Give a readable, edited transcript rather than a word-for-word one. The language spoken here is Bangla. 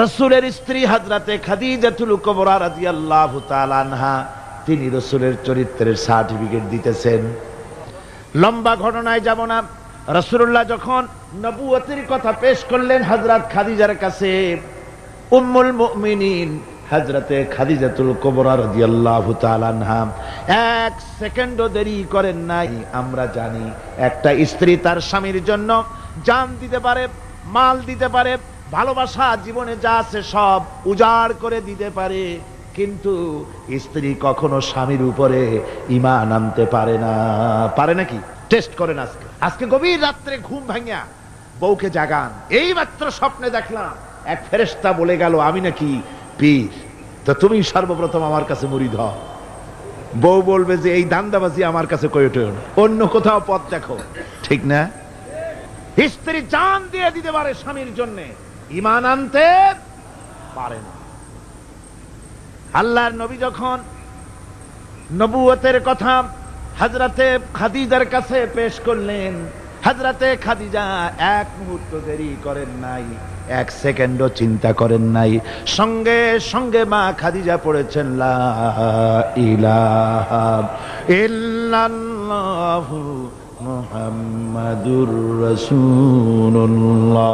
রাসূলের স্ত্রী হযরতে খাদিজাতুল কুবরা রাদিয়াল্লাহু তাআলা আনহা, তিনি রাসূলের চরিত্রের সার্টিফিকেট দিতেছেন। লম্বা ঘটনায় যাব না। রাসূলুল্লাহ যখন নবুয়তের কথা পেশ করলেন হযরত খাদিজার কাছে, উম্মুল মুমিনিন হযরতে খাদিজাতুল কুবরা রাদিয়াল্লাহু তাআলা আনহা এক সেকেন্ডও দেরি করেন নাই। আমরা জানি একটা স্ত্রী তার স্বামীর জন্য জান দিতে পারে, মাল দিতে পারে, ভালোবাসা জীবনে যা আছে সব উজাড় করে দিতে পারে, কিন্তু স্ত্রী কখনো স্বামীর উপরে ঈমান আনতে পারে না। পারে নাকি? টেস্ট করেন। আজকে গভীর রাত্রে ঘুম ভাঙিয়া বউকে জাগান, এই মাত্র স্বপ্নে দেখলাম এক ফেরেশতা বলে গেল আমি নাকি পীর, তো তুমি সর্বপ্রথম আমার কাছে মুরিদ হও। বউ বলবে যে এই দান্দাবাজি আমার কাছে কইটো না, অন্য কোথাও পথ দেখো। ঠিক না? স্ত্রী জান দিয়ে দিতে পারে স্বামীর জন্য, ঈমান আনতে পারে না। আল্লাহর নবী যখন নবুয়তের কথা হযরতে খাদিজার কাছে পেশ করলেন, হযরতে খাদিজা এক মুহূর্ত দেরি করেন নাই, এক সেকেন্ডও চিন্তা করেন নাই, সঙ্গে সঙ্গে মা খাদিজা পড়েছেন লা ইলাহা ইল্লাল্লাহু মুহাম্মাদুর রাসূলুল্লাহ।